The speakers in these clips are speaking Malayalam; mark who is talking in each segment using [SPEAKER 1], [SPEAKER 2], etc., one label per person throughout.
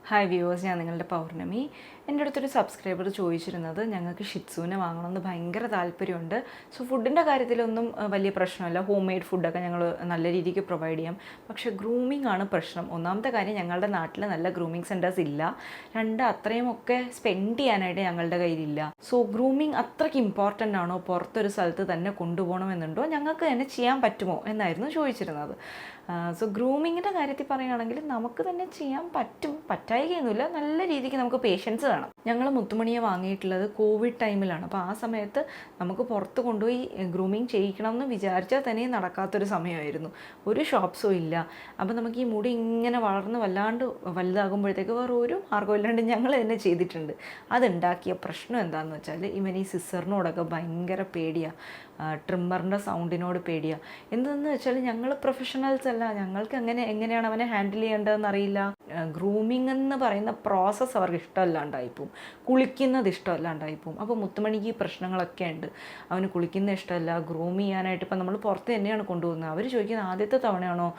[SPEAKER 1] ഹായ് വ്യൂവേഴ്സ്, ഞാൻ നിങ്ങളുടെ പൗർണമി. എൻ്റെ അടുത്തൊരു സബ്സ്ക്രൈബർ ചോദിച്ചിരുന്നത് ഞങ്ങൾക്ക് ഷിറ്റ്സുവിനെ വാങ്ങണമെന്ന് ഭയങ്കര താല്പര്യമുണ്ട്. സോ ഫുഡിൻ്റെ കാര്യത്തിലൊന്നും വലിയ പ്രശ്നമല്ല, ഹോം മെയ്ഡ് ഫുഡൊക്കെ ഞങ്ങൾ നല്ല രീതിക്ക് പ്രൊവൈഡ് ചെയ്യാം. പക്ഷേ ഗ്രൂമിംഗ് ആണ് പ്രശ്നം. ഒന്നാമത്തെ കാര്യം, ഞങ്ങളുടെ നാട്ടിൽ നല്ല ഗ്രൂമിംഗ് സെൻറ്റേഴ്സ് ഇല്ല. രണ്ട്, അത്രയും ഒക്കെ സ്പെൻഡ് ചെയ്യാനായിട്ട് ഞങ്ങളുടെ കയ്യിലില്ല. സോ ഗ്രൂമിംഗ് അത്രയ്ക്ക് ഇമ്പോർട്ടൻ്റ് ആണോ, പുറത്തൊരു സ്ഥലത്ത് തന്നെ കൊണ്ടുപോകണമെന്നുണ്ടോ, ഞങ്ങൾക്ക് തന്നെ ചെയ്യാൻ പറ്റുമോ എന്നായിരുന്നു ചോദിച്ചിരുന്നത്. സോ ഗ്രൂമിങ്ങിൻ്റെ കാര്യത്തിൽ പറയുകയാണെങ്കിൽ നമുക്ക് തന്നെ ചെയ്യാൻ പറ്റായികയൊന്നുമില്ല. നല്ല രീതിക്ക് നമുക്ക് പേഷ്യൻസ് വേണം. ഞങ്ങൾ മുത്തുമണിയെ വാങ്ങിയിട്ടുള്ളത് കോവിഡ് ടൈമിലാണ്. അപ്പോൾ ആ സമയത്ത് നമുക്ക് പുറത്ത് കൊണ്ടുപോയി ഗ്രൂമിങ് ചെയ്യിക്കണമെന്ന് വിചാരിച്ചാൽ തന്നെ നടക്കാത്തൊരു സമയമായിരുന്നു. ഒരു ഷോപ്സും ഇല്ല. അപ്പോൾ നമുക്ക് ഈ മുടി ഇങ്ങനെ വളർന്ന് വലുതാകുമ്പോഴത്തേക്ക് വേറെ ഒരു മാർഗ്ഗമില്ലാണ്ട് ഞങ്ങൾ തന്നെ ചെയ്തിട്ടുണ്ട്. അതുണ്ടാക്കിയ പ്രശ്നം എന്താണെന്ന് വെച്ചാൽ, ഇവൻ ഈ സിസറിനോടൊക്കെ ഭയങ്കര പേടിയാണ്, ട്രിമ്മറിൻ്റെ സൗണ്ടിനോട് പേടിയാണ്. എന്തെന്ന് വെച്ചാൽ ഞങ്ങൾ പ്രൊഫഷണൽസ് അല്ല, ഞങ്ങൾക്ക് എങ്ങനെയാണ് അവനെ ഹാൻഡിൽ ചെയ്യേണ്ടതെന്ന് അറിയില്ല. ഗ്രൂമിംഗ് എന്ന് പറയുന്ന പ്രോസസ്സ് അവർക്ക് ഇഷ്ടമല്ലാണ്ടായിപ്പോവും, കുളിക്കുന്നത് ഇഷ്ടമല്ലാണ്ടായിപ്പോവും. അപ്പോൾ മുത്തുമണിക്ക് ഈ പ്രശ്നങ്ങളൊക്കെ ഉണ്ട്. അവന് കുളിക്കുന്ന ഇഷ്ടമല്ല, ഗ്രൂം ചെയ്യാനായിട്ട് ഇപ്പം നമ്മൾ പുറത്ത് തന്നെയാണ് കൊണ്ടുപോകുന്നത്. അവർ ചോദിക്കുന്നത് ആദ്യത്തെ തവണയാണോ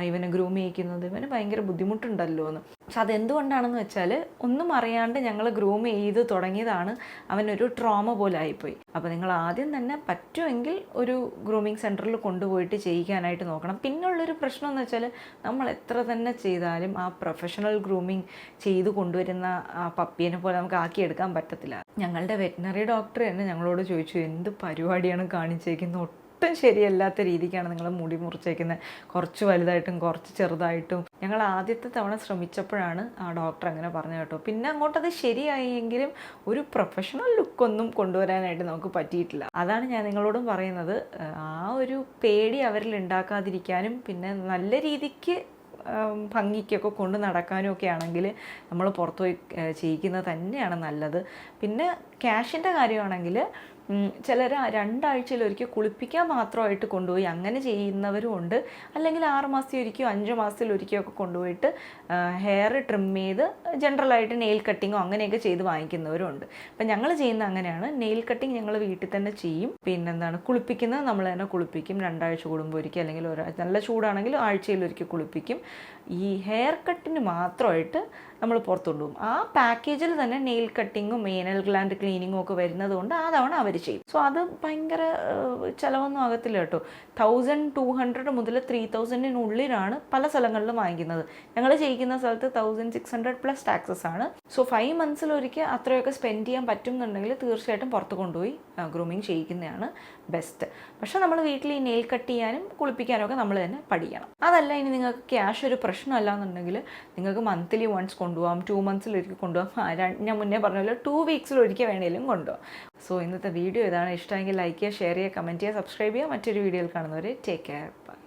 [SPEAKER 1] ഇവനെ ഗ്രൂം ചെയ്യിക്കുന്നത്, ഇവന് ഭയങ്കര ബുദ്ധിമുട്ടുണ്ടല്ലോ എന്ന്. പക്ഷെ അതെന്തുകൊണ്ടാണെന്ന് വെച്ചാൽ, ഒന്നും അറിയാണ്ട് ഞങ്ങൾ ഗ്രൂം ചെയ്ത് തുടങ്ങിയതാണ്. അവനൊരു ട്രോമ പോലെ ആയിപ്പോയി. അപ്പോൾ നിങ്ങൾ ആദ്യം തന്നെ പറ്റുമെങ്കിൽ ഒരു ഗ്രൂമിങ് സെൻറ്ററിൽ കൊണ്ടുപോയിട്ട് ചെയ്യിക്കാനായിട്ട് നോക്കണം. പിന്നുള്ളൊരു പ്രശ്നം എന്ന് വെച്ചാൽ, നമ്മൾ എത്ര തന്നെ ചെയ്താലും ആ പ്രൊഫഷണൽ ഗ്രൂമിങ് ചെയ്ത് കൊണ്ടുവരുന്ന ആ പപ്പീനെ പോലെ നമുക്ക് ആക്കിയെടുക്കാൻ പറ്റത്തില്ല. ഞങ്ങളുടെ വെറ്റിനറി ഡോക്ടർ തന്നെ ഞങ്ങളോട് ചോദിച്ചു, എന്ത് പരിപാടിയാണ് കാണിച്ചേക്കുന്നത്, ഒട്ടും ശരിയല്ലാത്ത രീതിക്കാണ് നിങ്ങൾ മുടി മുറിച്ചേക്കുന്നത്, കുറച്ച് വലുതായിട്ടും കുറച്ച് ചെറുതായിട്ടും. ഞങ്ങൾ ആദ്യത്തെ തവണ ശ്രമിച്ചപ്പോഴാണ് ആ ഡോക്ടർ അങ്ങനെ പറഞ്ഞു കേട്ടോ. പിന്നെ അങ്ങോട്ടത് ശരിയായെങ്കിലും ഒരു പ്രൊഫഷണൽ ലുക്കൊന്നും കൊണ്ടുവരാനായിട്ട് നമുക്ക് പറ്റിയിട്ടില്ല. അതാണ് ഞാൻ നിങ്ങളോടും പറയുന്നത്. ആ ഒരു പേടി അവരിൽ ഉണ്ടാക്കാതിരിക്കാനും പിന്നെ നല്ല രീതിക്ക് ഭംഗിക്കൊക്കെ കൊണ്ട് നടക്കാനും ഒക്കെ ആണെങ്കിൽ നമ്മൾ പുറത്തുപോയി ചെയ്യിക്കുന്നത് തന്നെയാണ് നല്ലത്. പിന്നെ ക്യാഷിൻ്റെ കാര്യമാണെങ്കിൽ ചിലർ 2 ആഴ്ചയിലൊരിക്കൽ കുളിപ്പിക്കാൻ മാത്രമായിട്ട് കൊണ്ടുപോയി അങ്ങനെ ചെയ്യുന്നവരും ഉണ്ട്. അല്ലെങ്കിൽ 6 മാസത്തിലൊരിക്കോ 5 മാസത്തിലൊരിക്കോ ഒക്കെ കൊണ്ടുപോയിട്ട് ഹെയർ ട്രിം ചെയ്ത് ജനറലായിട്ട് നെയിൽ കട്ടിങ്ങോ അങ്ങനെയൊക്കെ ചെയ്ത് വാങ്ങിക്കുന്നവരും ഉണ്ട്. അപ്പം ഞങ്ങൾ ചെയ്യുന്ന അങ്ങനെയാണ്. നെയിൽ കട്ടിങ് ഞങ്ങൾ വീട്ടിൽ തന്നെ ചെയ്യും. പിന്നെന്താണ്, കുളിപ്പിക്കുന്നത് നമ്മൾ തന്നെ കുളിപ്പിക്കും. 2 ആഴ്ച കൂടുമ്പോൾ ഒരിക്കൽ, അല്ലെങ്കിൽ നല്ല ചൂടാണെങ്കിൽ ആഴ്ചയിലൊരിക്കൽ കുളിപ്പിക്കും. ഈ ഹെയർ കട്ടിന് മാത്രമായിട്ട് നമ്മൾ പുറത്തുകൊണ്ടുപോകും. ആ പാക്കേജിൽ തന്നെ നെയിൽ കട്ടിങ്ങും ഏനൽ ഗ്ലാൻഡ് ക്ലീനിങ്ങും ഒക്കെ വരുന്നത് കൊണ്ട് ആ തവണ അവർ ചെയ്യും. സോ അത് ഭയങ്കര ചിലവൊന്നും ആകത്തില്ല കേട്ടോ. 1200 മുതൽ 3000-നുള്ളിലാണ് പല സ്ഥലങ്ങളിലും വാങ്ങിക്കുന്നത്. ഞങ്ങൾ ചെയ്യിക്കുന്ന സ്ഥലത്ത് 1600 പ്ലസ് ടാക്സസ് ആണ്. സോ 5 മന്ത്സിലൊരിക്കൽ അത്രയൊക്കെ സ്പെൻഡ് ചെയ്യാൻ പറ്റുന്നുണ്ടെങ്കിൽ തീർച്ചയായിട്ടും പുറത്ത് കൊണ്ടുപോയി ഗ്രൂമിങ് ചെയ്യിക്കുന്നതാണ് ബെസ്റ്റ്. പക്ഷേ നമ്മൾ വീട്ടിൽ ഈ നെയിൽ കട്ട് ചെയ്യാനും കുളിപ്പിക്കാനും ഒക്കെ നമ്മൾ തന്നെ പഠിക്കണം. അതല്ല, ഇനി നിങ്ങൾക്ക് ക്യാഷ് ഒരു പ്രശ്നമല്ല എന്നുണ്ടെങ്കിൽ നിങ്ങൾക്ക് മന്ത്ലി വൺസ് കൊണ്ടുപോകാം, 2 മന്ത്സിലൊരിക്കൽ കൊണ്ടുപോകാം. ഞാൻ മുന്നേ പറഞ്ഞല്ലോ 2 വീക്സിലൊരിക്കൽ വേണമെങ്കിലും കൊണ്ടുപോകാം. സോ ഇന്നത്തെ വീഡിയോ ഇതാണ്. ഇഷ്ടമെങ്കിൽ ലൈക്ക് ചെയ്യുക, ഷെയർ ചെയ്യുക, കമൻറ്റ് ചെയ്യുക, സബ്സ്ക്രൈബ് ചെയ്യുക. മറ്റൊരു വീഡിയോയിൽ കാണുന്നവരെ ടേക്ക് കെയർ, ബൈ.